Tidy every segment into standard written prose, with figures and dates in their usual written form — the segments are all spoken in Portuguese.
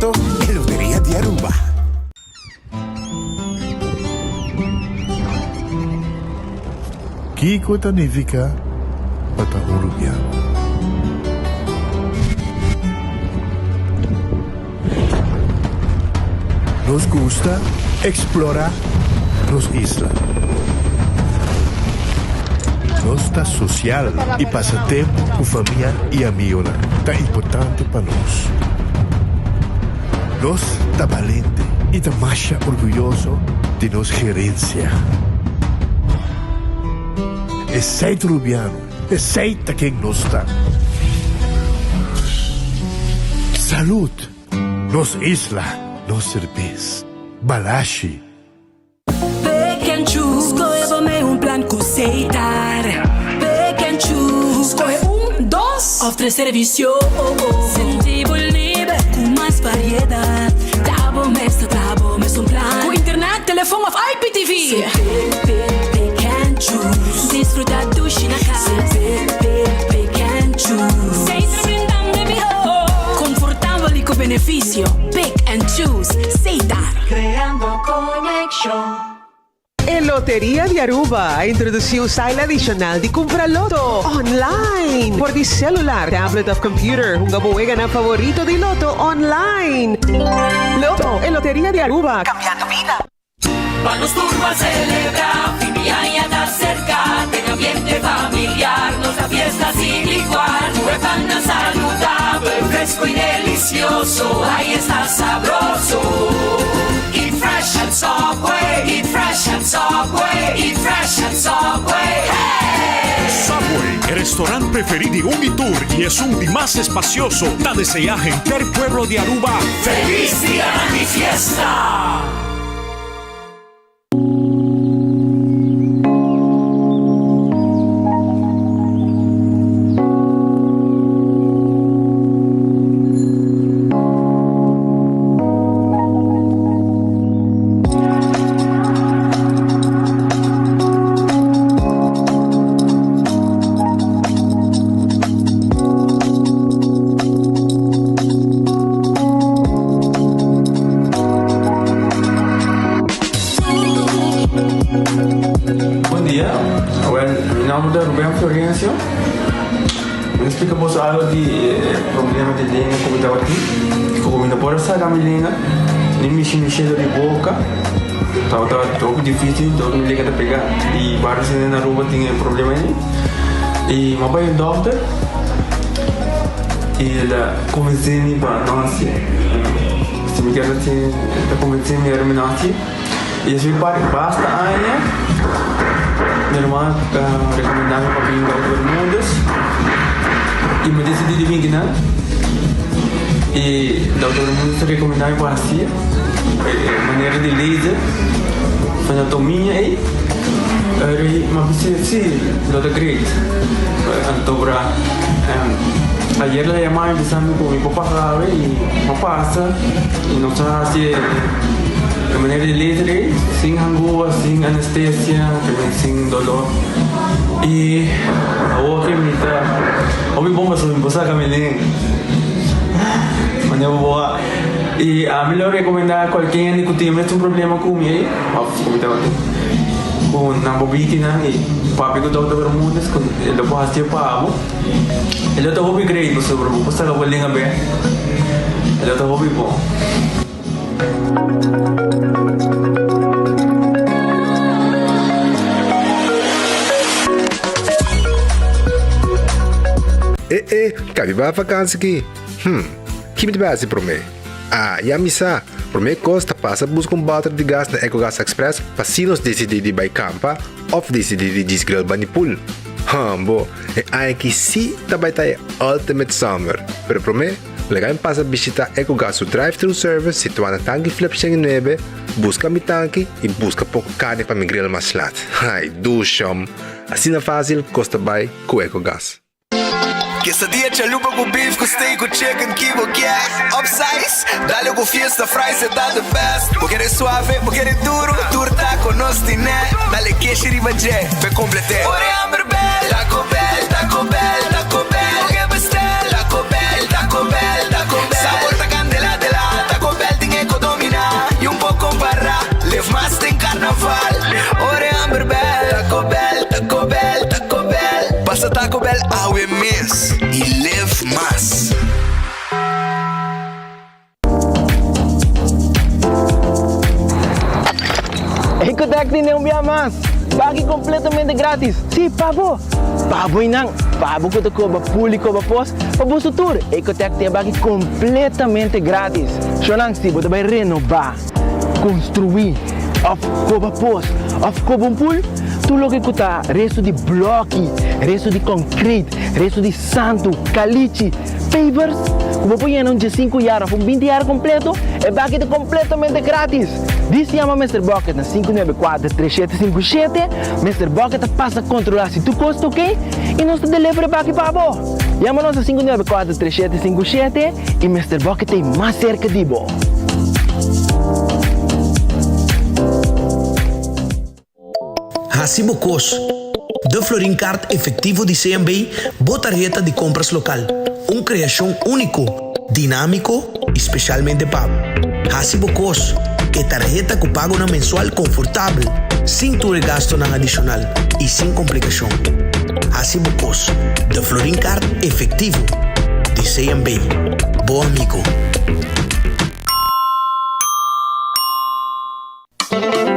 Lotto e Lotteria di Aruba. Kiko Tanifica Patahurubiano. Nos gusta explorar nos islas. Nossa social e passatempo com família e amigos tá importante para nós. Nós tá valente e tá mais orgulhoso de nossa gerência. É seito rubiano, é seita quem nós tá. Saúde, nos isla, nos cerveza, balashi. Pick and choose, escolhe um plan Cuseitar. Pick and choose, escolhe dos of tres servicio. Sentibile libre, com mais variedade. Tabo mes um plan. Com internet, telefone of IPTV. Pick and choose, desfrutar do China casa. Pick and choose, sem brindar de mijo. Confortável e com benefício. Pick and choose, Seitar. Creando conexão. En Lotería de Aruba introdució un style adicional de compra loto online por di celular, tablet of computer. Un gabuega na favorito de loto online. Loto en Lotería de Aruba. Cambiando vida. Vamos turbo a celebrar, Fimiaya está cerca, en ambiente familiar, nuestra fiesta sin igual, huevana saludable, fresco y delicioso, ahí está sabroso. Eat fresh and Subway, eat fresh and Subway, eat fresh and Subway, hey! Subway, el restaurante preferido de Unitour y es un día más espacioso. Te desea gente del pueblo de Aruba. ¡Feliz día de mi fiesta! Explicamos algo de problema de língua como estava aqui. Como não pode sair da minha língua, nem me cheiro de boca. Estava muito difícil, então me liga a pegar. E vários na rua tinham problema aí. E meu pai é doutor. E ele convenceu-me para nós. Se me quer assim, ele convenceu-me para nós. E eu basta aí. Minha irmã recomendava para vir para todo mundo. E me decidi de vir aqui, e o doutor Mundo recomendava para assim, maneira de laser, fazer anatomia aí, mas sim, doutor Greg, antobra, ayer la llamaba empezando con mi papá grave y me pasa, y no sabe así, de manera de laser, sin angúa, sin anestesia, sin dolor. Y ahora que me está, hoy me pongo a subir a caminar, mañana voy a, y a mí le recomendaba a cualquier que tiene un problema conmigo, con una bobina y papi que todo el mundo es con el lo puedo hacer para amo, el otro hobby great, pues sobre pues está lo vuelven a ver, el otro hobby bon. Cabe para a vacância aqui. Que me base para mim? E a missa, para mim costa passa buscar bater de gás na EcoGas Express para se nós decidir de campa ou decidir de desgrill banipul. Bo, é que se também tá Ultimate Summer, pero para mim, legal passa visitar EcoGas o drive-thru service situado na tanque flip 9, busca mi tanque e busca pouco carne para me grill mais lat. Ai, dusham. Assim é fácil, costa bem com EcoGas. Quesadilla chalupa com beef, com steak, com chicken, kibo, yeah. Upsize, dale com fiesta, fries, tá the best. Porque é suave, porque é duro, turta com nós tiné. Dale queijo e ribajé, per completar. Ore hambre bell, Taco Bell, Taco Bell, Taco Bell. O que bestel, Taco Bell, Taco Bell, Taco Bell. Sabor ta candela de la, tiene un día más. Bagi completamente gratis. Sí, pabo. Pabo inang. Pabo ko to ko ba público ba pos. Pabo su tour. Ecotec te bagi completamente gratis. Shonang si bo tabay renovar, construir, of ko ba pos, of ko bom pool. Tu lo que kuta resto de bloque, resto de concrete, resto de santo, caliche, pavers. Como põe um de 5 anos, 20 anos completo, é bucket completamente grátis. Diz chama Mr. Bucket na 594-3757. Mr. Bucket passa a controlar se tu custa, ok? E nós te delivery bucket para você. Chama-nos a 594-3757 e Mr. Bucket tem mais cerca de você. Hasibo Cos, de Florin Card efectivo de CMB, tarjeta de compras local. Una creación único, dinámico y especialmente pago. Hasibo Cos, que tarjeta que paga una mensual confortable, sin tu gasto nada adicional y sin complicación. Hasibo Cos, de Florin Card efectivo de CMB. Bom amigo.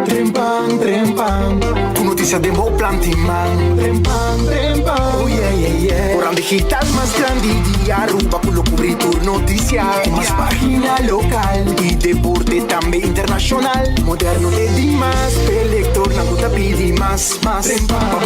Trempang, trempang. Tu noticia de Mo Plantiman. Trempang, trempang. Oh yeah, yeah, yeah. Orang digital más grande de Aruba. Con lo cubrir tu noticia. Más página local. Y deporte también internacional. Moderno de Dimas. Pelector, na guta pidi más. Vamos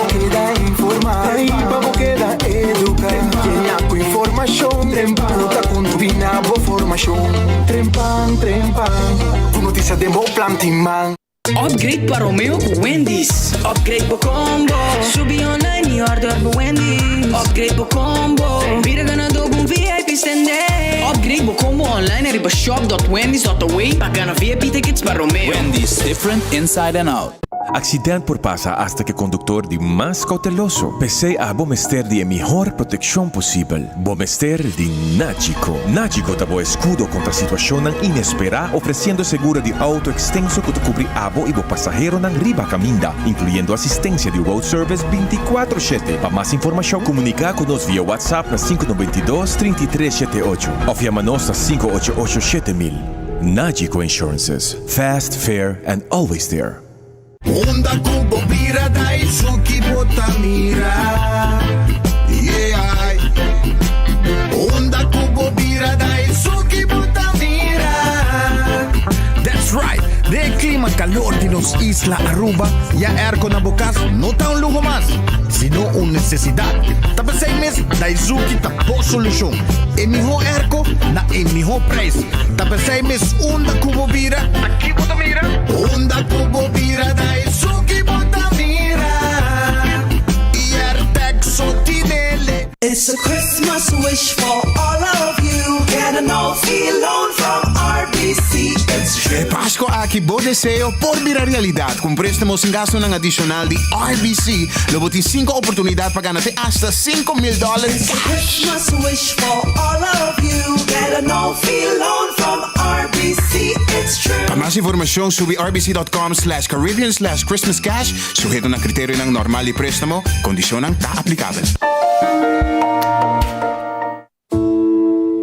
queda informar. Vamos queda educar. Llena con información. Puta con tu binabo formación. Trempang, trempang. Tu noticia de Mo Plantiman. Upgrade para Romeo com Wendy's. Upgrade para combo. Subi online e order para Wendy's. Upgrade para combo. Vira ganador com VIP estender. Upgrade para combo online e para shop.wendys.away. Pagando VIP tickets para Romeo. Wendy's, different inside and out. Accidente por pasa hasta que conductor de más cauteloso. Pese a Bomester de mejor protección posible. Bomester de Nagico. Nagico dabo escudo contra situación inesperada, ofreciendo seguro de auto extenso que te cubre abo y bo pasajero nan riba caminda, incluyendo asistencia de road service 24/7. Para más información, comunica con nos vía WhatsApp na 592-3378 o llamanos a 588-7000. Nagico Insurances. Fast, fair, and always there. Onda Kubo Bira Daisuki Botamira. Yeah. Onda Kubo Bira Daisuki Botamira. That's right. De clima calor de los Isla Aruba, ya airco na bocas no está un lujo más, sino una necesidad. Tapa 6 meses, Daisuki tapo solución. El mejor airco na el mejor precio. Tapa 6 meses, Onda Kubo Bira. Aquí Botamira. Onda Kubo Bira Daisuki Botamira. Y Artex Sotinele. It's a Christmas wish for all of you. Get a no-fee loan from RBC. É Páscoa aqui, bom deseo por virar realidade. Com préstamos sem gasto não adicional de RBC. Logo tem 5 oportunidades para ganhar até $5,000. It's a Christmas wish for all of you. Get a no-fee loan from RBC. It's true. Para mais informação, sube rbc.com/Caribbean/Christmas Cash. Sujeito na critério ng normal de préstamo. Condição não está aplicável.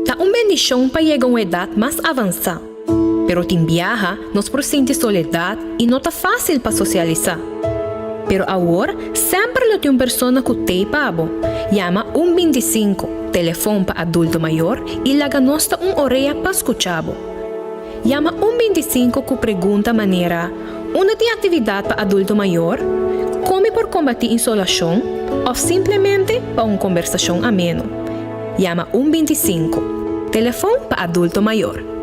Tá bendición para llegar a una edad más avanzada. Pero tin viaja, nos presente soledad y no está fácil para socializar. Pero ahora, siempre lo tiene una persona que te pabo. Llama 125, teléfono para adulto mayor y la ganosta una orella para escuchar. Llama 125 que pregunta manera, una de actividad para adulto mayor, come por combatir insolación o simplemente para una conversación ameno. Llama 125, teléfono para adulto mayor.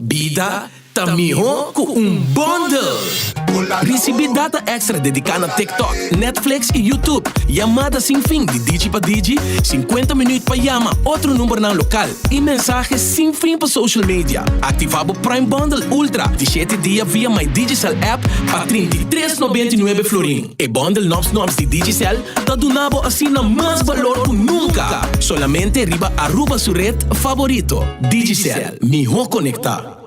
Vida tá melhor com bundle. Recebi data extra dedicada a TikTok, Netflix e YouTube. Chamada sem fim de Digi para Digi, 50 minutos para chama, outro número na local e mensagens sem fim para social media. Ativava o Prime Bundle Ultra de 7 dias via My Digicel app para $33,99 florim. E bundle novos de Digicel tá donando assim na mais valor que nunca. Solamente riba Aruba su red favorito. Digicel, melhor conectar.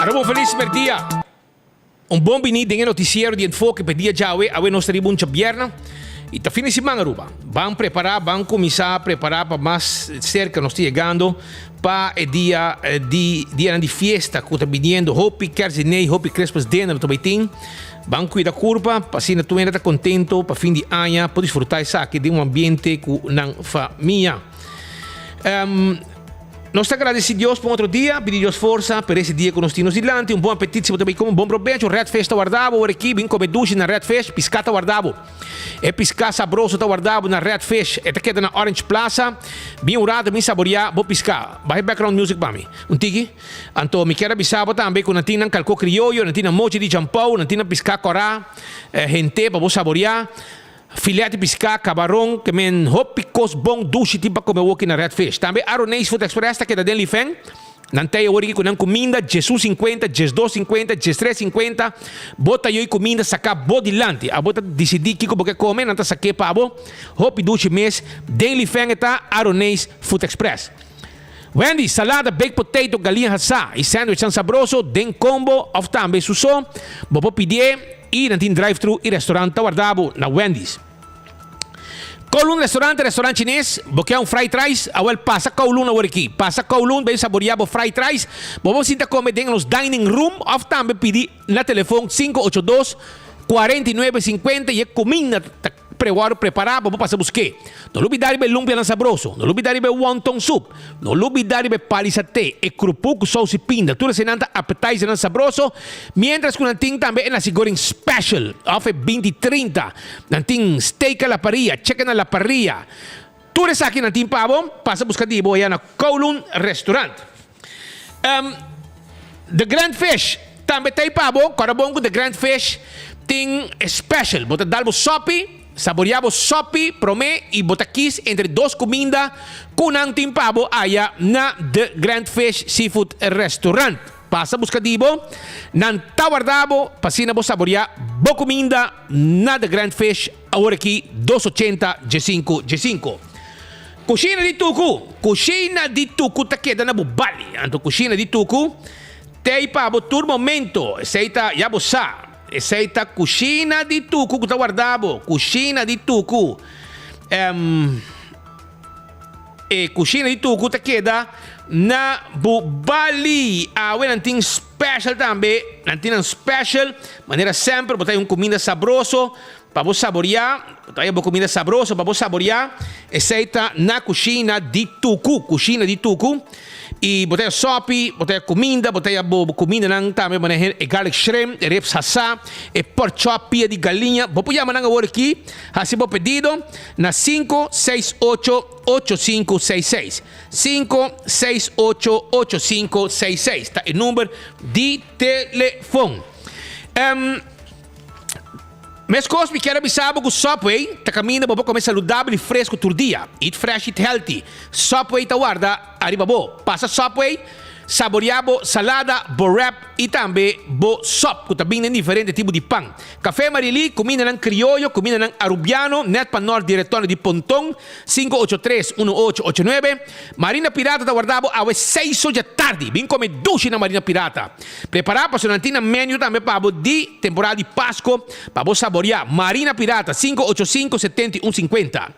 Arabo feliz merdia. Un buon bini dengan noticiero di enfoque per dia jawe awe nos tribun chabierna. E tá fim de semana, Aruba. Vamos preparar, vamos começar a preparar para mais cerca nós chegando para o dia de festa que está vindo. Hope Kerzinei, Hope Crespas Dinner, também tem. Vamos cuidar da curva, para assim tu ainda está contento para fim de ano, para desfrutar aqui de ambiente com a família. Nós te agradecemos a Deus por outro dia, pedir Deus força por esse dia que nós temos adiante, bom apetite, se você também come bom proveito, Red Fest guardado, aqui, vim comer duche na Red Fest, piscata guardado. É piscar sabroso guardado na Red Fest, é queda na Orange Plaza, bem urado, bem saborear, vou piscar. Vai background music para mim. Tigi? Então, me quero avisar também que não tem calco criollo, não tem mochi de champão, não tem piscar corá, gente para vou saborear. Filete piscar, camarão, que men hopicos bom duche tipo como eu aqui na Red Fish. Também Aronês Food Express que da dentro Lifeng. Nantei eu aqui com comida, Jesus 50, Jesus 250, Jesus 350. Bota eu comida, sacar bodilante. A bota decidir que como que come, nanta saque pabo. Hopi duche mês, dentro Lifeng está Aronês Food Express. Wendy, salada, baked potato, galinha assá e sandwich sabroso, den combo, of também suso. Bobo pedir e nantin drive-thru e restaurante guardado na Wendy's. Kowloon restaurante chinês, porque é fried rice, awal passa Kowloon na aqui. Passa Kowloon, bem saboreado fried rice. Bobo sinta come den nos dining room, of também pedir na telefone 582 4950 e comida preparar para passar buscar. Não olvidar de lumpia na sabroso, não olvidar de wonton soup, não olvidar de palisaté e crupu com sauce e pinda. Tudo se nanta appetizer na sabroso, mientras que nanting também na sigoring special, off 2030. Nanting steak a la parrilla, chicken a la parrilla. Tudo isso aqui nanting pavo, passa buscar de boia na Kowloon Restaurant. The Grand Fish, também tem pavo, corabongo The Grand Fish, tem special, bota dalbo sopi, saboreamos sopi, promé e botaquis entre duas comidas com um timpabo aya na The Grand Fish Seafood Restaurant. Passa buscadibo, nan tawardabo, passina bo saborear bo comida na The Grand Fish, agora aqui 280 G5. Cucina di Tuku tá queda na Bubali. Então, cucina di Tuku, tem pabo tur momento, aceita yabosa. Essa cucina di Tuku que está guardado. Cucina di Tuku. Cucina di Tuku está queda na Bubali. Não tem special também. Não tem special. Maneira sempre, botar comida sabroso para você saborear. Botar comida sabroso para você saborear. Essa na cucina di Tuku. Cucina di Tuku. E botei sopi, botei comida nang também manejar garlic shrimp, ribs hassa, e pork chop, pia de galinha. Vou pôr nang agora aqui, assim vou pedido na 568-8566. 568-8566. Tá o número de telefone. Mas coisas me quero avisar que o Subway tá caminhando para comer saudável e fresco todo dia. Eat fresh, eat healthy. Subway tá guarda, arriba bo. Passa Subway, saboreabo, salada, bo wrap e também bo sop, que também tem diferentes tipos de pão. Café Marili, comida ng criollo, comida ng arubiano, net pa nord direttore di Pontong, 583-1889. Marina Pirata tá guardado às 6 da tarde. Vim comer duche na Marina Pirata. Preparar para sonantina menu também para de temporada de Páscoa, para você saborear. Marina Pirata, 585-7150.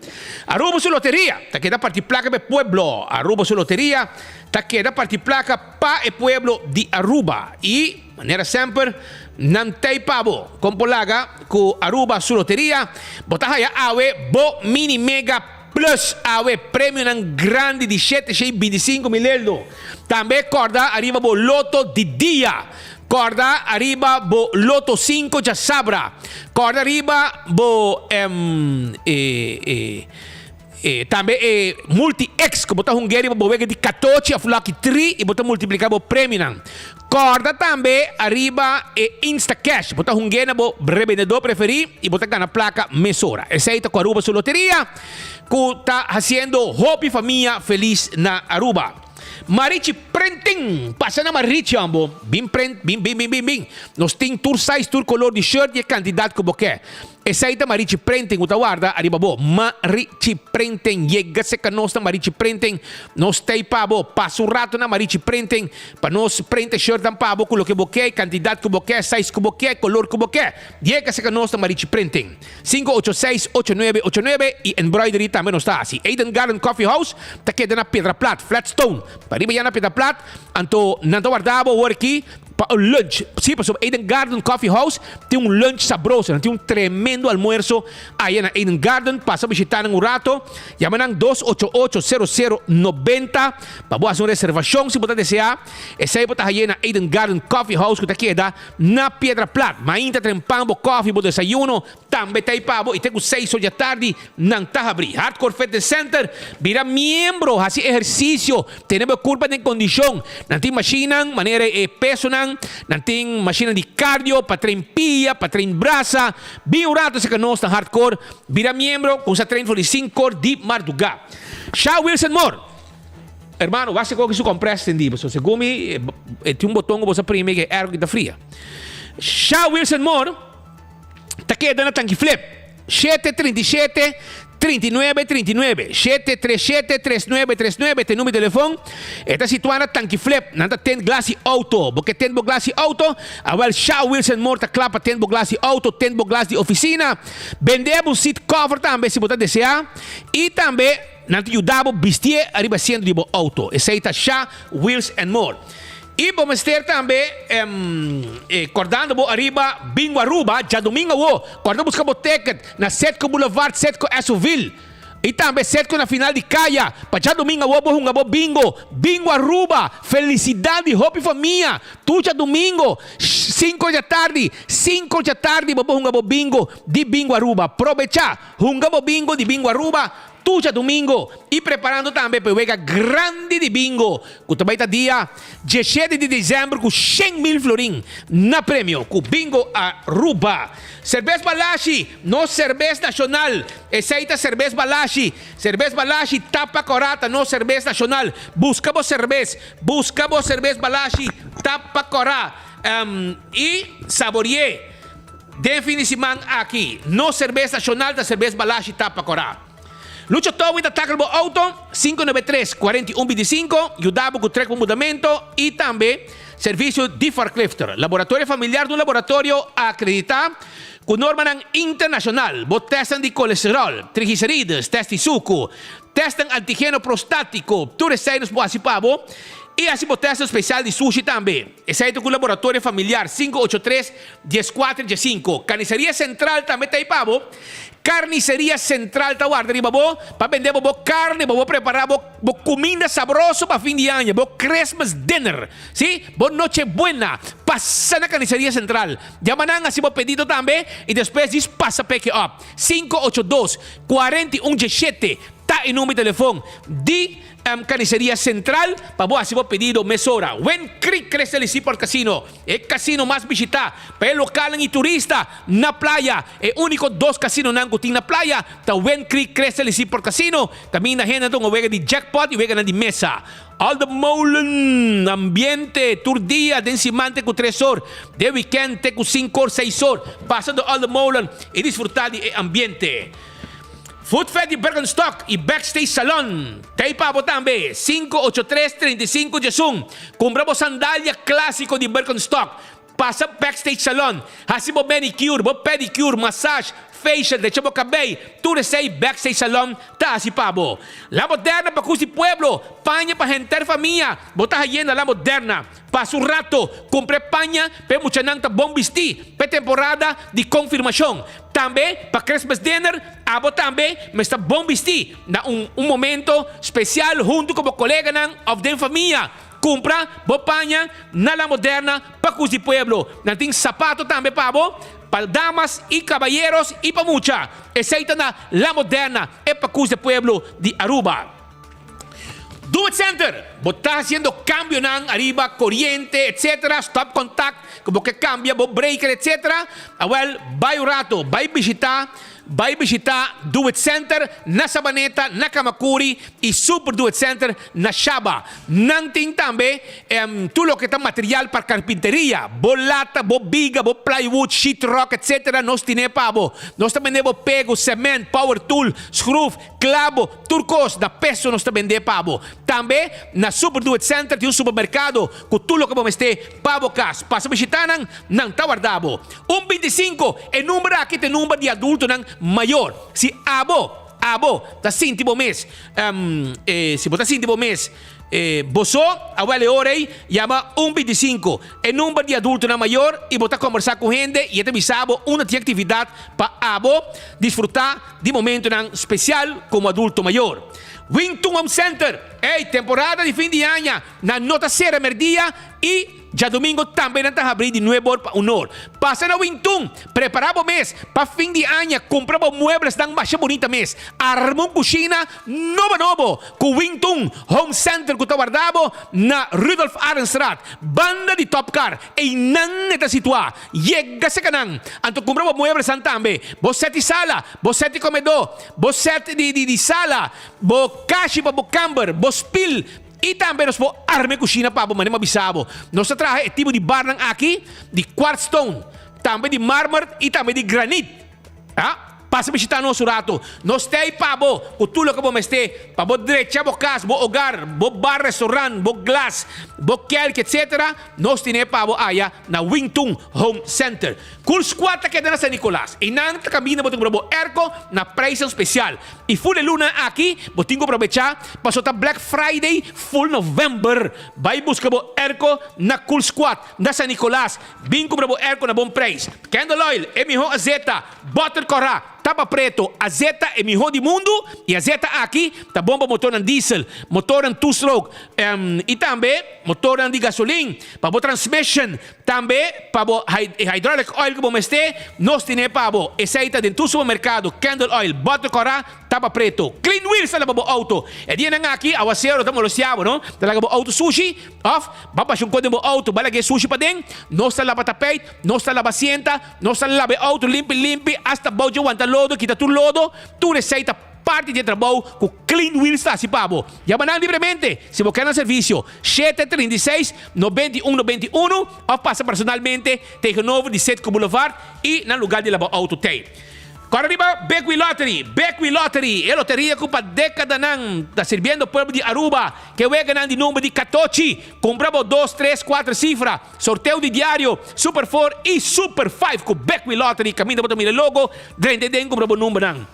Aruba su loteria, tá queda partir placa para Pueblo. Aruba su loteria, tá queda partir placa para o Pueblo de Aruba. E, maneira sempre, não tem pavo. Compolaga, com Aruba su loteria, botahaya awe bo mini mega plus awe prêmio ng grande de 725 mil euro. Também corda arriba bo loto de dia. Corda arriba bo loto 5 já sabra. Corda arriba bo também multi-X, que botar hungary para botar de 14 a flock 3 e botar multiplicar o prêmio. Corda também arriba Insta Cash, botar hungary para revendedor preferir e botar na placa mesora. Essa aí tá com a Aruba sua loteria, que tá fazendo Hope Família feliz na Aruba. Marichi printing, passa na Marichi ambo, bim print, bim. Nós tem tour size, tour color de shirt e quantidade que você quer. Esaita marichi printing utawarda arriba bo marichi printing llega se canos na marichi printing nos tay pabo paso rato na marichi printing panos print shirt ang pabo kulo que boque cantidad que boque size que boque color que boque llega se canos na marichi printing 586-8989 y embroidery también nos está así Eden Garden Coffee House ta queda na Piedra Plat Flatstone pariba yan na Piedra Plat anto nanto guardabo worki lunch. Sí, pues Eden Garden Coffee House tiene un lunch sabroso, tiene un tremendo almuerzo ahí en Eden Garden. Pasa a visitar en un rato. Llaman 288-0090 para hacer una reservación si usted desea. Esa es ahí en Eden Garden Coffee House que te queda na Piedra Plat. Mainta trempambo coffee por desayuno. También te pavo y tengo 6 horas de tarde. Nantajabri. Hardcore Fitness Center. Mira miembro, así ejercicio. Tenemos curva de condición. Nanti machinan, manera peso nan. Nanting machine di cardio, para train pia, para train brasa. Bem un rato se conosce hardcore. Vira membro com sa train for 5 di madrugada. Shaw Wilson Moore. Hermano, basta com que su compressa entendido. So, se gumi, tem um botão que você prime que é ergo da fria. Shaw Wilson Moore. Tá queda na tanque flip. 737-3939 737-3939 tem número de telefone está situada tanque flip nada tem glass auto porque tem glass auto awel Shaw Wilson Moore tá clapa tem glass auto tem glass de oficina vendemos seat cover também se você desejar e também nada ajudamos vestir arriba sendo de auto esse aí tá Shaw Wilson Moore. E vamos ter também, acordando arriba, bingo Aruba, já domingo, quando buscamos ticket na Setco Boulevard, Setco Esoville. E também Setco na final de Caia, para já domingo, bingo Aruba, felicidade, hope família. Tu já domingo, 5 da tarde, vamos bingo de bingo Aruba. Aproveita, bingo de bingo Aruba. Tuja domingo e preparando também para o grande de bingo que também está dia 17 de dezembro com 100.000 florim na prêmio com bingo Aruba. Cerveza Balashi, no cerveza nacional. Essa aí tá cerveza Balashi tapa corata, no cerveza nacional. Buscamos cerveza Balashi tapa corá e saborear. Definição aqui, no cerveza nacional da cerveza Balashi tapa corá. Lucho Towing da Tackle Auto 593-4125 Yudabo com treco mudamento e também serviço de forklifter. Laboratório familiar de um laboratório acreditado com norma internacional. Bot testam de colesterol, triglicérides, teste suco, testam antígeno prostático, tudo isso aí nos pode participar. E assim o teste especial de sushi também. Esse aí é o laboratório familiar 583-1415. Carniceria Central também está aí, pavo. Carniceria Central está guardando para vender carne, para preparar comida sabrosa para fim de ano, Christmas dinner, ¿sí? Noche buena. Passa na Carniceria Central. Llaman assim o pedido também e depois diz passa pick up. 582-4117. Está em número de telefone de Carnicería Central para vos hacer pedido mesora. Wen Creek crece el por casino. El casino más visitado. Para el local y turista. Na playa. El único 2 casinos en la playa. Ta Wen Creek crece el por casino. También la gente no juega de jackpot y juega de mesa. All the Molen, ambiente, tour día, densimante con 3 horas. De weekend, te con 5 horas, 6 horas. Pasando All the Molen y disfrutar de ambiente. Food Fed de Bergenstock e Backstage Salon. Taipabo também. 583-35 Jesum. Compramos sandália clássico de Bergenstock. Passa Backstage Salon. Hasibo manicure, pedicure, massage, facial, deixamos cabelo. Tudo isso aí, Backstage Salon. Tá assim, pabo. La Moderna para Cusi Pueblo. Panha para gente família. Botar llena La Moderna. Passa um rato. Comprei panha. Para muita gente bom vestir. Para temporada de confirmação. Também para Christmas dinner. Abo também. Mas está bom vestir. Na momento especial junto com o colega of the família. Compra bopanha na La Moderna para Cusi Pueblo. Nanting sapato também, pabo. Para damas y caballeros y para mucha. Aceita na La Moderna e para Cusi Pueblo de Aruba. Do It Center. Vos estás haciendo cambio en arriba, corriente, etc. Stop contact. Como que cambia, vos breaker, etc. Well, vai un rato, vai visitar. vai visitar Do It Center na Sabaneta, na Kamakuri e Super Do It Center na Shaba. Nang ting também tudo que tá material para carpinteria, bolata, bobiga, bo plywood, sheetrock, etc. Nós tine pabo. Nós também nebo pego, cement, power tool, screw, clavo, turcos, da peso nós também de pabo. Também na Super Do It Center tem supermercado com tudo que vamos ter pabo cas. Passa visitar nang Tawardabo. 125 é número aqui tem número de adulto nang maior. Se abo, tá cêntimo mês. Se botar cêntimo mês, boso, awele orei, chama 125. É número de adulto na maior e botar conversar com gente e até bisabo uma atividade para abo desfrutar de momento nang especial como adulto maior. Wington Home Center, temporada de fim de ano, na nota serra merdia e já domingo também não está abrindo de 9 horas para 1 hora. Passa na Wington, preparamos mês para fim de ano, compramos muebles tão baixa bonita mês. Armamos cozinha novo, com Wington Home Center que está guardado na Rudolf Arenstraat. Banda de Top Car, e não está situada. Chega-se canang. Então compramos muebles também. Você de sala, você de comedor, você de sala, bo caixa para bo camber, bo spill. E também nós vamos armar cozinha para manem abisabo. Nós traje tipo de bar aqui, de quartz stone, também de mármore e também de granite. Passa visitar nosso rato. Nós temos pabo, o tudo que vamos ter, para direita, bo casa, bo hogar, bo bar, restaurante, bo glass, bo kelk, etc. Nós temos pabo aí na Wington Home Center. Cool Squad que é na San Nicolás. E não caminha botem pro Erco na preço especial. E full luna aqui, botem para aproveitar, passou tá Black Friday, full November. Vai buscar bo Erco na Cool Squad na San Nicolás. Bingo pro Erco na bom preço. Candle oil, melhor azeta, butter corra. Tapa preto, a Zeta é melhor do mundo e a Zeta aqui tá bom para motor em diesel, motor em two-stroke e também motor de gasolina, para o transmission, também para o hydraulic oil que vamos ter, nós temos para o aceita dentro do supermercado, candle oil, butter corra, tapa preto, clean wheels na o auto. E dia na aqui, a wasero estamos luciado, não? Talaga o auto sushi, off, babas yung kode mo auto, balagay sushi pa din, nós tá lava tapete, nós tá lava sienta, nós tá lava auto limpi, hasta bojo wanta lodo, kita tu lodo, tu receita parte de trabalho com Clean Wheels tá, si pabo. Llamanan livremente, se você quer um serviço, 736-9191, ou passa personalmente, tem novo de Setco Boulevard e no lugar de lavar auto tem. Agora arriba, Beckwith Lottery. Beckwith Lottery é loteria que para década não está servindo o povo de Aruba, que é ganhando de número de 14. Compramos 2, 3, 4 cifras. Sorteio de diário, Super 4 e Super 5 com Beckwith Lottery. Caminho para o logo, dentro compramos o número não.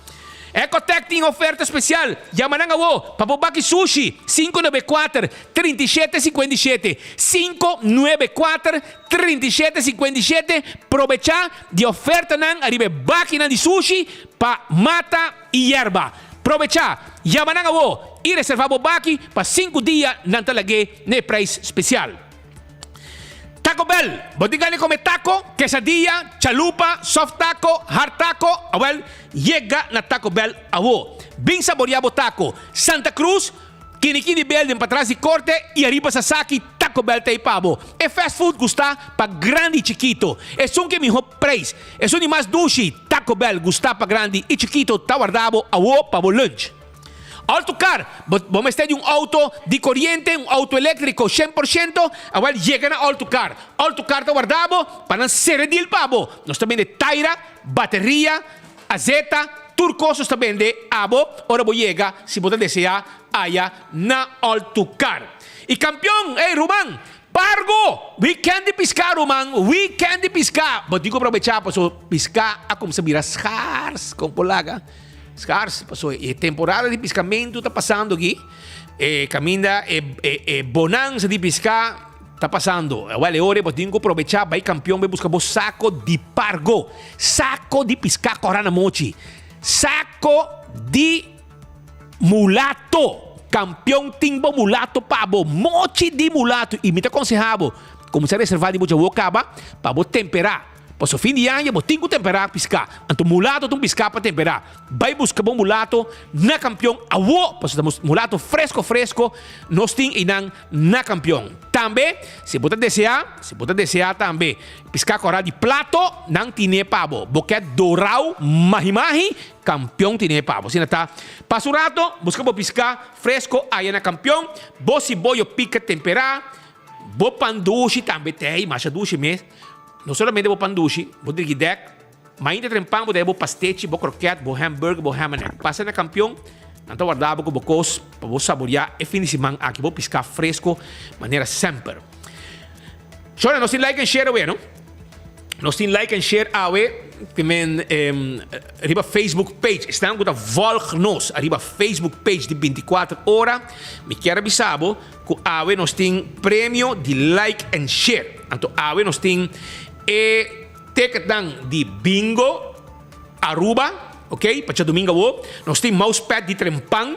Ecotec tem oferta especial. Llama na o Papobaki Sushi 594-3757 594-3757. Aprovechar de oferta nan arriba máquina de sushi pa mata e yerba. Aprovechar. Llama na o e reservar o baki para 5 dias nan talagay ne price especial. Taco Bell, botigani come taco, quesadilla, chalupa, soft taco, hard taco, well, llega na Taco Bell awo. Bem saboreado taco, Santa Cruz, Kinikini Building para trás de corte e arriba Sasaki, Taco Bell tem pavo. É fast food gusta para grande e chiquito. É um que melhor preço. É um de mais dushi, Taco Bell gusta para grande e chiquito, tá guardado awo para o lunch. Autocar, vamos ter um auto de corriente, um auto elétrico 100%, agora chega na Autocar. Autocar está guardado para não ser de pavo. Nós também de taira, bateria, azeta, turcosos também de abo. Ora vou chegar, se você desejar, aí na Autocar. E campeão, Ruman, Pargo, weekend de piscar, Ruman, weekend de piscar. Vou digo aproveitar para piscar, como se vira scars, com polaga. Scars, passou. E temporada de pescamento está passando aqui. Caminha bonança de pescar está passando. Vale hora, mas tenho que aproveitar. Vai campeão, vai buscar o saco de pargo. Saco de pescar corana mochi. Saco de mulato. Campeão timbo mulato pabo. Mochi de mulato. E me te aconsejava, como se reservar de boa caba, para temperar. Posso fim de ano, botinho temperar piscar. Anto mulato tum piscar para temperar. Vai buscar bom mulato na campeão. Awo, posso dar mulato fresco, nós tem inang na campeão. Também, se você desejar também, piscar corá de plato, não tine pabo. Boquete dourau, mahi, campeão tine pabo. Se não tá, passa o rato, busca bo piscar fresco, aí na campeão. Bo se boio pica temperar. Bo pandushi também tem, mas a dushi mesmo. Não somente bo pandushi, bo dirigidek, mas ainda trempang bo bo pastete, bo croquete, bo hamburger, bo ham and egg. Passa na campeão, então guardava com bocos para bo saborear e fim de semana aqui bo piscar fresco, maneira sempre. Chora, nós tem like and share away, não? Nós tem like and share away. Também arriba Facebook page. Estamos com a volg-nos. Arriba Facebook page de 24 horas. Me quero avisar que awe nós tem prêmio de like and share. Então, awe nós tem ticket de bingo Aruba, ok? Para domingo, nós tem mousepad de trempang.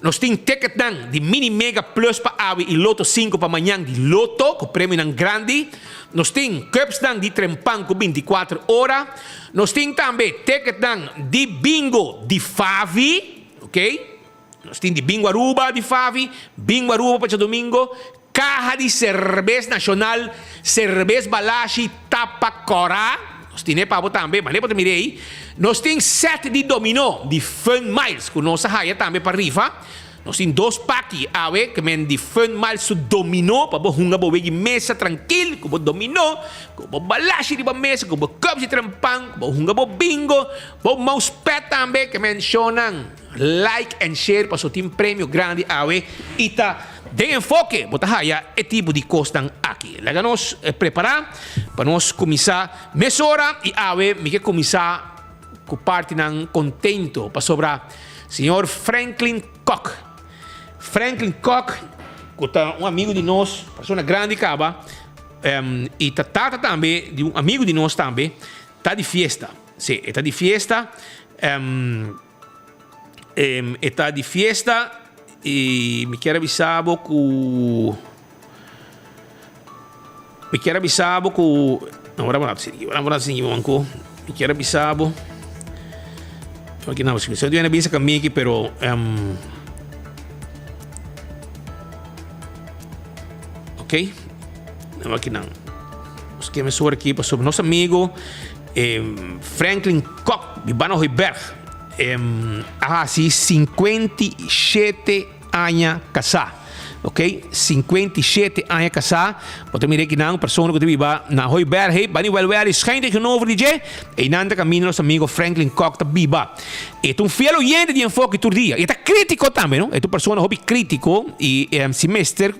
Nós temos ticket de Mini Mega Plus para awe e Loto 5 para amanhã de Loto, com prêmio grande. Nós temos cups de trempang com 24 horas. Nós temos também ticket de bingo de Favi, ok? Nós temos de bingo Aruba de Favi, bingo Aruba para domingo, caja de cerveja nacional, cerveja Balashi Tapacorá. Nós temos para também, mas depois mirei. Nós temos 7 de dominó de Fun Miles, com nossa raia também para rifa. Nós temos 2 packs que men de Fun Miles su dominó, para você jogar de mesa tranquilo, com dominó, com balashi de mesa, com cups de trempang, com jogar bingo, com mousepad também, que mencionam like and share para seu time prêmio grande e tá de enfoque, bota raia é tipo de costa aqui. Lega nós preparar para nós começar mesora e me quer começar com parte não contento para sobrar senhor Franklin Koch. Franklin Koch, que é um amigo de nós, pessoa grande caba, e tá também de um amigo de nós também, tá de fiesta. Sim, está de fiesta. Está de fiesta e me quero avisar que não, vamos seguir banco. Me quero avisar aqui não, se eu tenho avisa comigo aqui, pero ok, não aqui não. Os que me soar aqui para sobre nosso amigo Franklin Koch de Bano Hoiberg. Assim 57 anos casado, ok? 57 anos casado. Pode mirar que não, pessoa que vive na Hoiberg, bani well schijnt de novo DJ e nanda caminho nosso amigo Franklin Koch da biba. É um fiel oyente de enfoque todo dia. E tá crítico também, não? É uma pessoa hobby crítico e semestre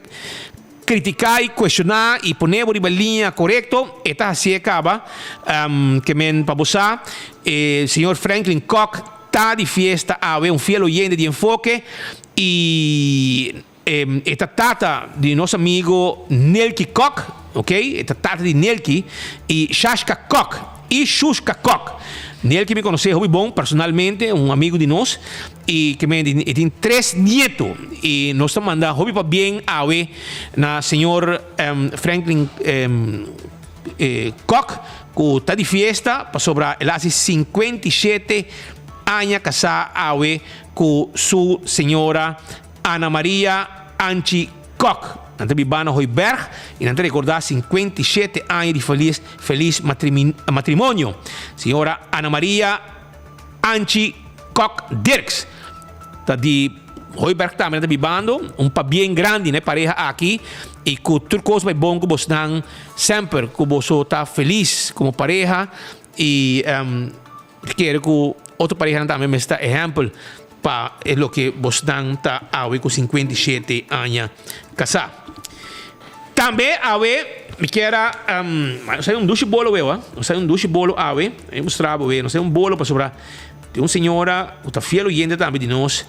criticar e questionar e poner por linha correto. Eta assim acaba que men para você, senhor Franklin Koch está de fiesta a ver fiel oyente de enfoque e esta tata de nosso amigo Nelky Koch, ok? Esta tata de Nelky e Shashka Koch e Shushka Koch. Nelky me conhece muito bom personalmente, um amigo de nós e que tem 3 nietos e nós estamos mandando hobby para bem a ver na senhor Franklin Koch que está de fiesta para sobrar ele hace 57 años casada com sua senhora Ana Maria Anchi Koch. Nante Bibano Hoiberg e nante recordar 57 anos de feliz matrimônio. Senhora Ana Maria Anchi Koch Dirks. Tá de Hoiberg também nante Bibando, pa bem grande, né, pareja aqui e que tudo coisa vai bom que você não sempre que você está feliz como pareja e quero que outra pareja também me está exemplo para o que você está com 57 anos casado. Também me quero sei duche bolo sei duche bolo eu mostrava não sei bolo para sobrar tem uma senhora que está fiel oyente também de nós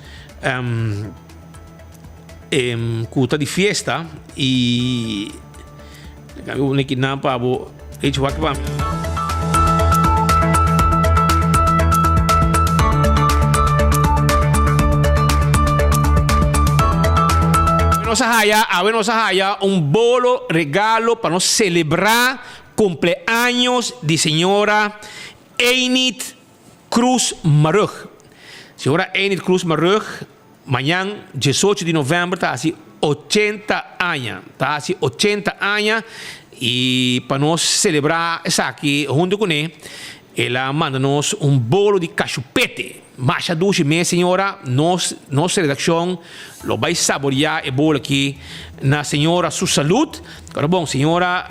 que está de fiesta e eu nem que não para nossa raia, um bolo regalo para nós celebrar cumpleaños de señora Enid Cruz Marug. Señora Enid Cruz Marug, mañana 18 de novembro, está así 80 años. Está así 80 años. Y para nos celebrar eso aquí, junto con él, ela manda-nos bolo de cachupete. Mais a 12 meses, senhora, nossa redação vai saborear o bolo aqui na senhora sua saúde. Agora, bom, senhora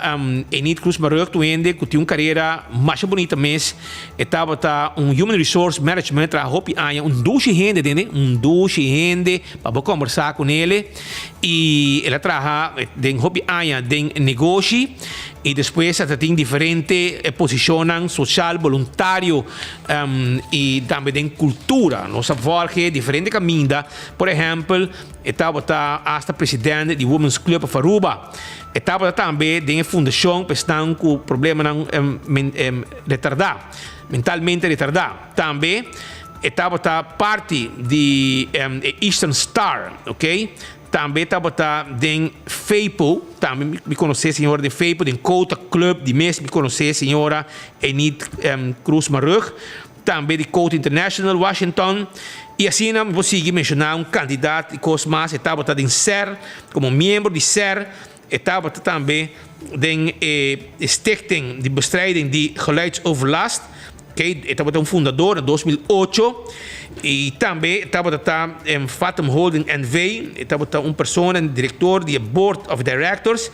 Enid Cruz Marug, que tem uma carreira mais bonita mesmo, estava Human Resource Management, trabalha 12 gente, para conversar com ele. E ela trabalha em negócio. E depois ela tem diferentes posições social, voluntário e também em cultura. Nós sabemos que diferentes caminhos. Por exemplo, estava hasta presidente do Women's Club of Aruba. Estava também em fundação que estão com problema mentalmente retardado. Também estava parte de Eastern Star, ok? Também estava em FEIPO, também me conhece senhora de FEIPO, de Cota Club, de mês me conhece senhora Enid Cruz Marug, também de Cota International, Washington. E assim não vou seguir mencionar candidato de Cosmas, estava em SER, como membro de SER, estava também em Stichting de Bestrijding de Geluidsoverlast, que estava fundador em 2008. E também estava em Fathom Holding NV, estava pessoa, diretor do Board of Directors,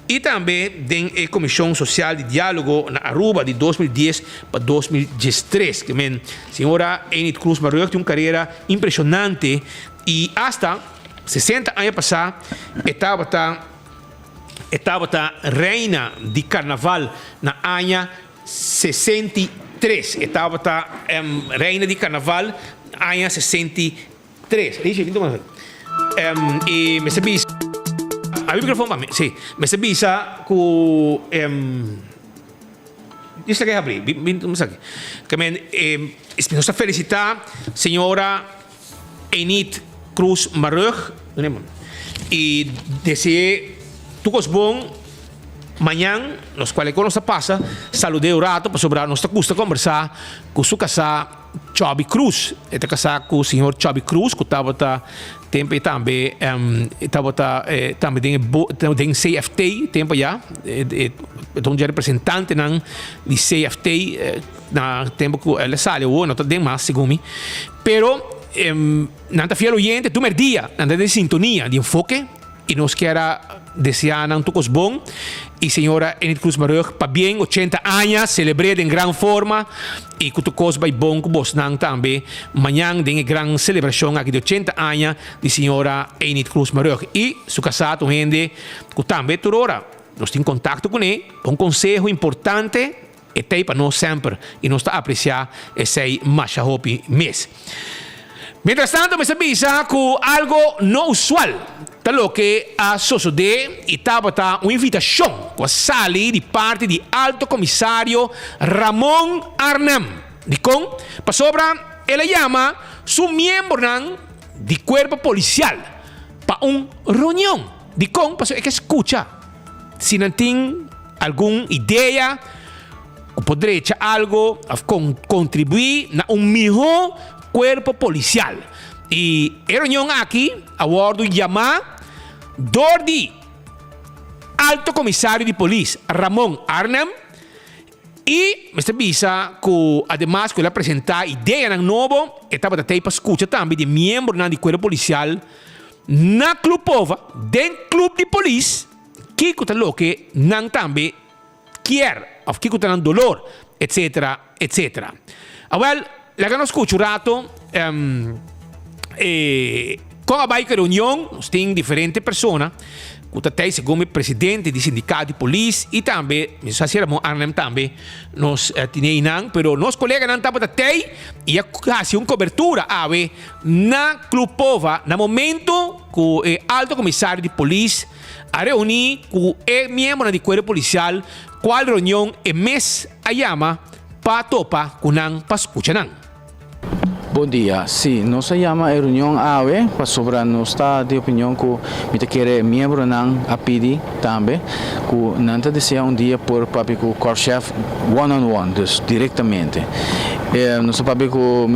e também tem a Comissão Social de Diálogo na Aruba de 2010 para 2013. Que a senhora Enid Cruz Marug tem uma carreira impressionante e hasta 60 anos passados estava reina de carnaval na ano 63. Estava reina de carnaval ano 63. E me sabia a microfone para mim, sim. Me sabia que isso que abrir, não sei. Que nós felicitar senhora Enid Cruz Marug e desejar tudo bom. Amanhã, nos quais nos passa, saludei o rato para sobrar nossa custa conversar com sua casa Chubby Cruz. Está casado com o senhor Chubby Cruz, que estava tempo também também tem CFT tempo já, então já representante não de CFT na tempo que ele saiu, não tem mais segundo, pero não está fiel oyente, tu merdia, não tem sintonia de enfoque e nos quer desejar não todos bom. E senhora Enid Cruz Marug, para bem 80 anos, celebrada em grande forma e que tu coisa vai bom que vos não também. Amanhã tem uma grande celebração aqui de 80 anos de senhora Enid Cruz Marug. E sua casado gente que também toda hora nós temos contato com ele, um conselho importante e tem para nós sempre e nós está a apreciar esse mais hopi mês. Mientras tanto, me sabia que algo não usual. Talo que a suceder e estava uma invitação que sali de parte do Alto Comissário Ramon Arnam. De com, para sobra, ele chama seu membro de corpo policial para reunião. De com, para que escuta. Se não tem alguma ideia, ou poderia algo a contribuir na melhor corpo policial. E a reunião aqui, a bordo chamar Dordi, Alto Comissário de Polícia, Ramon Arnam, e me sabia que, además, que ele apresentar ideia nova, estava até para escutar também de membro do corpo policial na Clubova, dentro do clube de polícia, que está lo que não também quer, ou que está dolor, etc, etc. Well, lá que nós escuta o rato, com a baixa reunião, nós temos diferentes pessoas, que até segundo o presidente do sindicato de polícia e também, nós fazemos também, nós tínhamos, mas nossos colegas não estavam até e fazem uma cobertura na Clubova, no momento que o alto comissário de polícia a reunir com o membro do corpo policial, qual reunião é mês a chama para topar com para escutar. Bom dia, sim, nós chamamos a reunião AWE para sobre nossa de opinião que me quer membro ng APD também, que nanta deseja dia por papi com o core chef one-on-one, dus diretamente. Nosso papi com